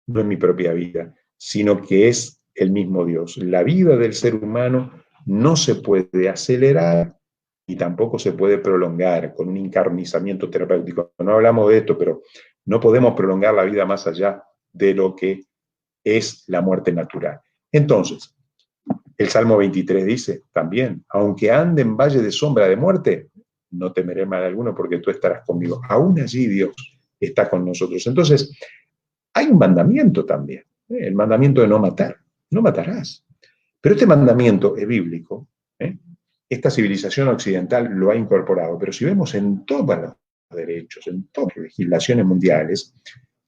no es mi propia vida, sino que es el mismo Dios. La vida del ser humano no se puede acelerar y tampoco se puede prolongar con un encarnizamiento terapéutico. No hablamos de esto, pero no podemos prolongar la vida más allá de lo que es la muerte natural. Entonces, el Salmo 23 dice también, aunque ande en valle de sombra de muerte, no temeré mal alguno porque tú estarás conmigo. Aún allí Dios está con nosotros. Entonces, hay un mandamiento también, el mandamiento de no matar, no matarás. Pero este mandamiento es bíblico, esta civilización occidental lo ha incorporado, pero si vemos en todos los derechos, en todas las legislaciones mundiales,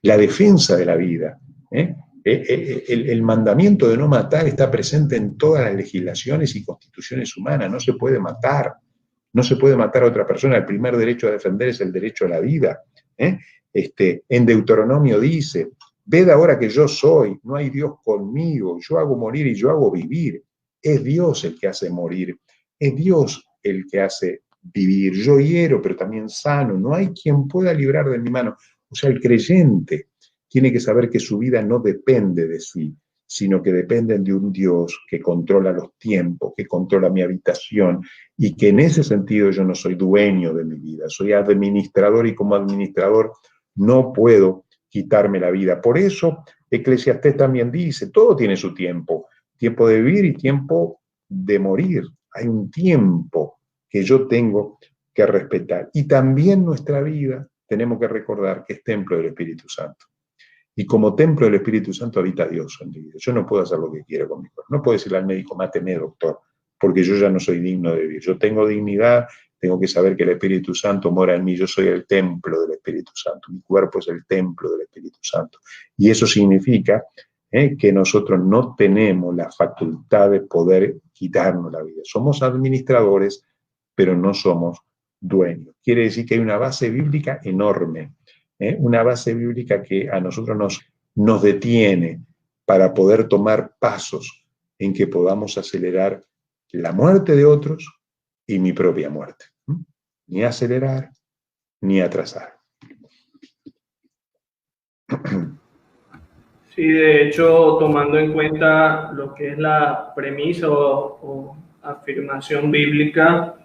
la defensa de la vida, el mandamiento de no matar está presente en todas las legislaciones y constituciones humanas. No se puede matar, no se puede matar a otra persona. El primer derecho a defender es el derecho a la vida. En Deuteronomio dice, ved ahora que yo soy, no hay Dios conmigo, yo hago morir y yo hago vivir. Es Dios el que hace morir, es Dios el que hace vivir. Yo hiero, pero también sano, no hay quien pueda librar de mi mano. O sea, el creyente tiene que saber que su vida no depende de sí, sino que dependen de un Dios que controla los tiempos, que controla mi habitación, y que en ese sentido yo no soy dueño de mi vida, soy administrador y como administrador no puedo quitarme la vida. Por eso Eclesiastés también dice, todo tiene su tiempo, tiempo de vivir y tiempo de morir. Hay un tiempo que yo tengo que respetar. Y también nuestra vida tenemos que recordar que es templo del Espíritu Santo. Y como templo del Espíritu Santo habita Dios en mi vida. Yo no puedo hacer lo que quiero con mi cuerpo. No puedo decirle al médico, máteme, doctor, porque yo ya no soy digno de vivir. Yo tengo dignidad, tengo que saber que el Espíritu Santo mora en mí. Yo soy el templo del Espíritu Santo. Mi cuerpo es el templo del Espíritu Santo. Y eso significa que nosotros no tenemos la facultad de poder quitarnos la vida. Somos administradores, pero no somos dueños. Quiere decir que hay una base bíblica enorme. Una base bíblica que a nosotros nos detiene para poder tomar pasos en que podamos acelerar la muerte de otros y mi propia muerte. Ni acelerar, ni atrasar.
Sí, de hecho, tomando en cuenta lo que es la premisa o afirmación bíblica,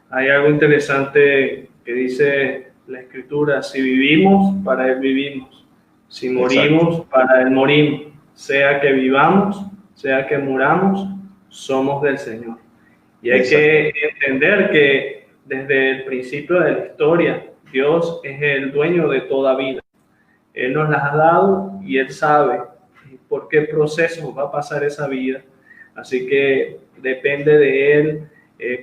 hay algo interesante que dice la Escritura: si vivimos, para Él vivimos; si morimos, exacto, para Él morimos. Sea que vivamos, sea que muramos, somos del Señor. Y hay que entender que desde el principio de la historia, Dios es el dueño de toda vida. Él nos las ha dado y Él sabe por qué proceso va a pasar esa vida. Así que depende de Él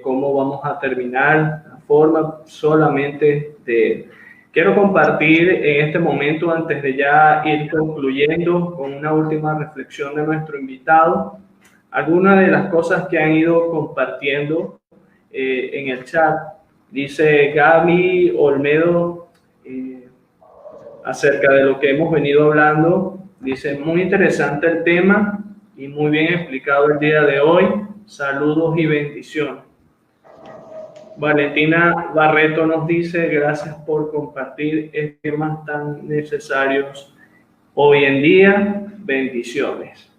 cómo vamos a terminar, la forma solamente de Él. Quiero compartir en este momento, antes de ya ir concluyendo con una última reflexión de nuestro invitado, algunas de las cosas que han ido compartiendo en el chat. Dice Gaby Olmedo, acerca de lo que hemos venido hablando, dice, muy interesante el tema y muy bien explicado el día de hoy. Saludos y bendiciones. Valentina Barreto nos dice, gracias por compartir estos temas tan necesarios hoy en día. Bendiciones.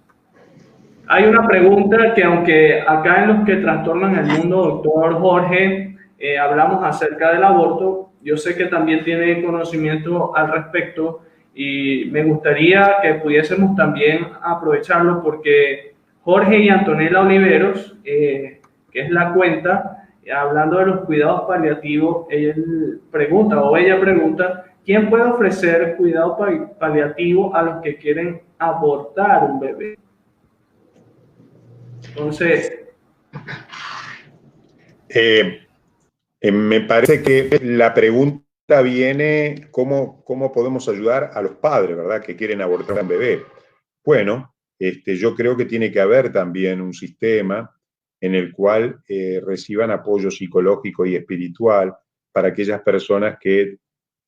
Hay una pregunta que, aunque acá en Los que Trastornan el Mundo, doctor Jorge, hablamos acerca del aborto, yo sé que también tiene conocimiento al respecto y me gustaría que pudiésemos también aprovecharlo porque Jorge y Antonella Oliveros, que es la cuenta, hablando de los cuidados paliativos, ella pregunta, ¿quién puede ofrecer cuidado paliativo a los que quieren abortar un bebé? Entonces,
me parece que la pregunta viene, ¿cómo podemos ayudar a los padres, ¿verdad?, que quieren abortar a un bebé? Bueno, yo creo que tiene que haber también un sistema en el cual reciban apoyo psicológico y espiritual para aquellas personas que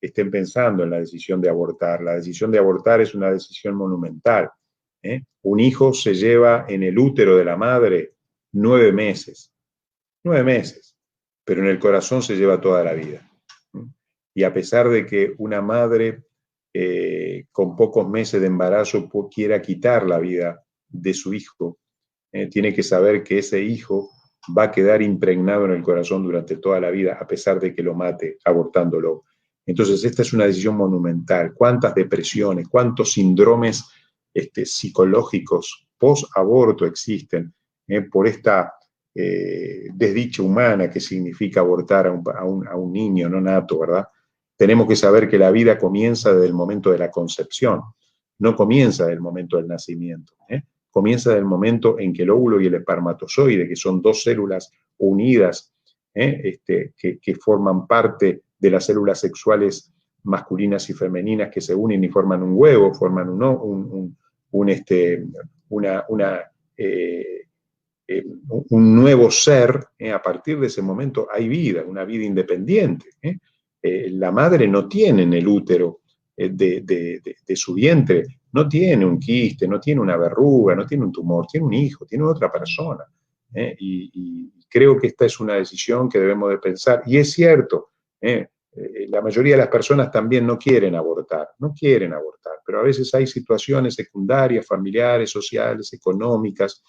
estén pensando en la decisión de abortar. La decisión de abortar es una decisión monumental. Un hijo se lleva en el útero de la madre 9 meses. 9 meses. Pero en el corazón se lleva toda la vida. Y a pesar de que una madre con pocos meses de embarazo quiera quitar la vida de su hijo, tiene que saber que ese hijo va a quedar impregnado en el corazón durante toda la vida, a pesar de que lo mate abortándolo. Entonces, esta es una decisión monumental. ¿Cuántas depresiones, cuántos síndromes psicológicos post-aborto existen por esta desdicha humana que significa abortar a un niño no nato, ¿verdad? Tenemos que saber que la vida comienza desde el momento de la concepción, no comienza desde el momento del nacimiento. Comienza desde el momento en que el óvulo y el espermatozoide, que son dos células unidas, que forman parte de las células sexuales masculinas y femeninas que se unen y forman un huevo, forman un nuevo ser. A partir de ese momento hay vida, una vida independiente. La madre no tiene en el útero de su vientre, no tiene un quiste, no tiene una verruga, no tiene un tumor, tiene un hijo, tiene otra persona. Y creo que esta es una decisión que debemos de pensar. Y es cierto, la mayoría de las personas también no quieren abortar, pero a veces hay situaciones secundarias, familiares, sociales, económicas,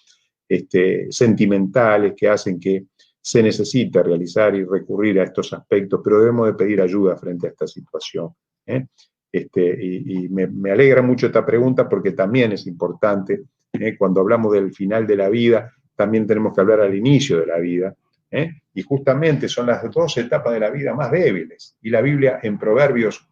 sentimentales, que hacen que se necesita realizar y recurrir a estos aspectos, pero debemos de pedir ayuda frente a esta situación. Y me alegra mucho esta pregunta porque también es importante, cuando hablamos del final de la vida, también tenemos que hablar al inicio de la vida, y justamente son las dos etapas de la vida más débiles. Y la Biblia en Proverbios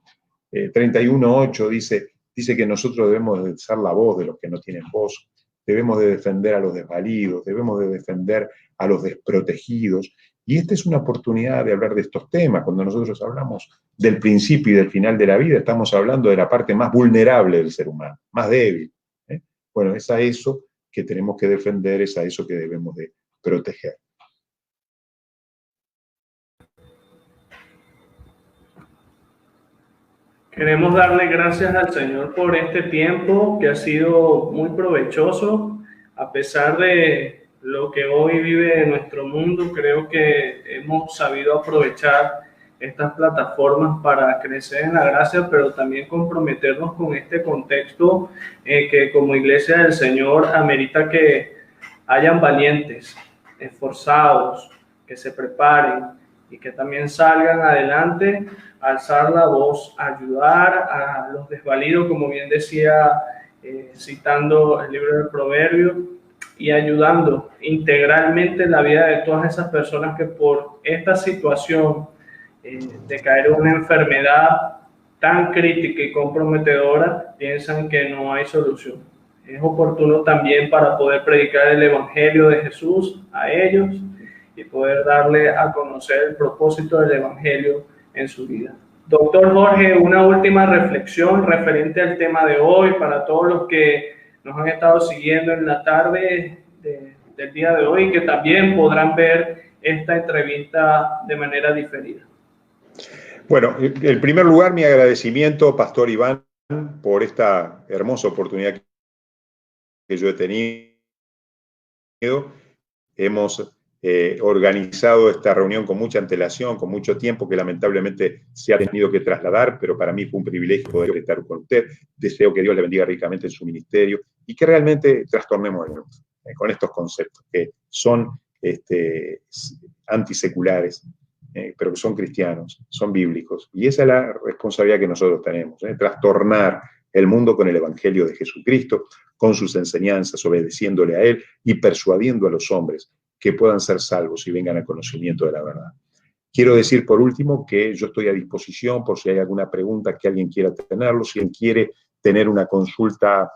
31:8 dice que nosotros debemos de ser la voz de los que no tienen voz, debemos de defender a los desvalidos, debemos de defender a los desprotegidos. Y esta es una oportunidad de hablar de estos temas. Cuando nosotros hablamos del principio y del final de la vida, estamos hablando de la parte más vulnerable del ser humano, más débil. Bueno, es a eso que tenemos que defender, es a eso que debemos de proteger.
Queremos darle gracias al Señor por este tiempo que ha sido muy provechoso. A pesar de lo que hoy vive nuestro mundo, creo que hemos sabido aprovechar estas plataformas para crecer en la gracia, pero también comprometernos con este contexto que como Iglesia del Señor amerita que hayan valientes, esforzados, que se preparen y que también salgan adelante, alzar la voz, ayudar a los desvalidos, como bien decía, citando el libro del Proverbio, y ayudando integralmente en la vida de todas esas personas que por esta situación de caer en una enfermedad tan crítica y comprometedora, piensan que no hay solución. Es oportuno también para poder predicar el Evangelio de Jesús a ellos y poder darle a conocer el propósito del Evangelio en su vida. Doctor Jorge, una última reflexión referente al tema de hoy para todos los que nos han estado siguiendo en la tarde del día de hoy, que también podrán ver esta entrevista de manera diferida.
Bueno, en primer lugar, mi agradecimiento, Pastor Iván, por esta hermosa oportunidad que yo he tenido. Hemos organizado esta reunión con mucha antelación, con mucho tiempo, que lamentablemente se ha tenido que trasladar, pero para mí fue un privilegio poder estar con usted. Deseo que Dios le bendiga ricamente en su ministerio y que realmente trastornemos el mundo con estos conceptos que son antiseculares, pero que son cristianos, son bíblicos. Y esa es la responsabilidad que nosotros tenemos, trastornar el mundo con el Evangelio de Jesucristo, con sus enseñanzas, obedeciéndole a Él y persuadiendo a los hombres que puedan ser salvos y vengan al conocimiento de la verdad. Quiero decir, por último, que yo estoy a disposición por si hay alguna pregunta que alguien quiera tenerlo, si alguien quiere tener una consulta,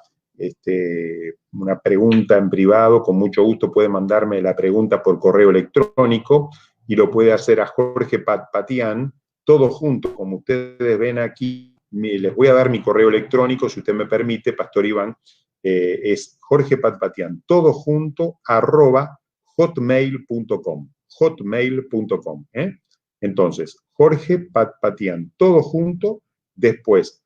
una pregunta en privado, con mucho gusto puede mandarme la pregunta por correo electrónico y lo puede hacer a Jorge Patpatian, todo junto, como ustedes ven aquí. Les voy a dar mi correo electrónico, si usted me permite, Pastor Iván, es Jorge Patpatian, todo junto, @hotmail.com, hotmail.com. Entonces, Jorge Patpatian, todo junto, después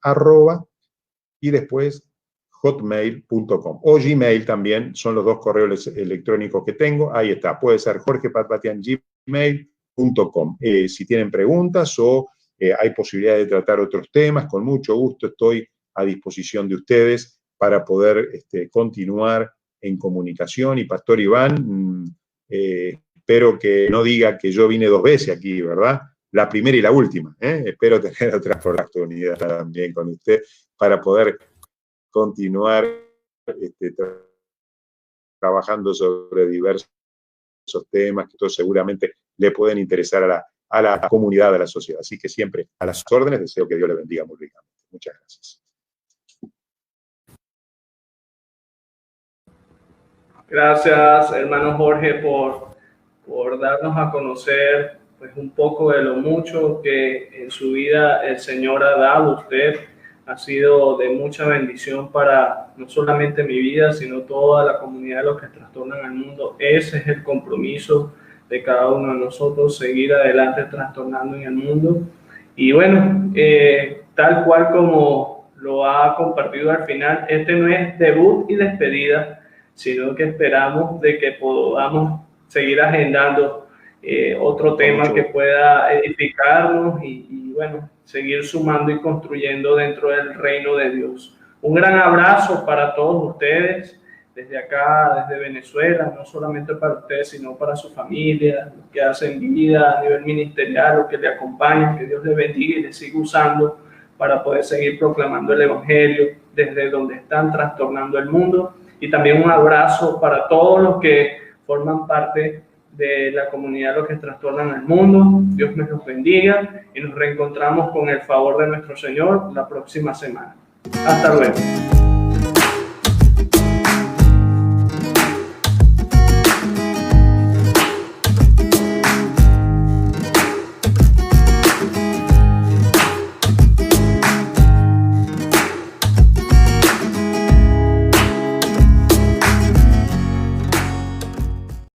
y después hotmail.com. O Gmail también, son los dos correos electrónicos que tengo. Ahí está, puede ser Jorge Patpatian, gmail.com. Si tienen preguntas o hay posibilidad de tratar otros temas, con mucho gusto estoy a disposición de ustedes para poder continuar en comunicación. Y Pastor Iván, espero que no diga que yo vine 2 veces aquí, ¿verdad? La primera y la última. Espero tener otra oportunidad también con usted para poder continuar trabajando sobre diversos temas que todos seguramente le pueden interesar a la comunidad, a la sociedad. Así que siempre a las órdenes, deseo que Dios le bendiga muy ricamente. Muchas gracias.
Gracias, hermano Jorge, por darnos a conocer pues, un poco de lo mucho que en su vida el Señor ha dado. Usted ha sido de mucha bendición para no solamente mi vida, sino toda la comunidad de los que trastornan al mundo. Ese es el compromiso de cada uno de nosotros, seguir adelante trastornando en el mundo. Y bueno, tal cual como lo ha compartido al final, no es debut y despedida, sino que esperamos de que podamos seguir agendando otro tema que pueda edificarnos y bueno, seguir sumando y construyendo dentro del reino de Dios. Un gran abrazo para todos ustedes, desde acá, desde Venezuela, no solamente para ustedes, sino para su familia, los que hacen vida a nivel ministerial, los que le acompañan, que Dios les bendiga y les siga usando para poder seguir proclamando el Evangelio desde donde están trastornando el mundo. Y también un abrazo para todos los que forman parte de la comunidad, los que trastornan al mundo. Dios me los bendiga y nos reencontramos con el favor de nuestro Señor la próxima semana. Hasta luego.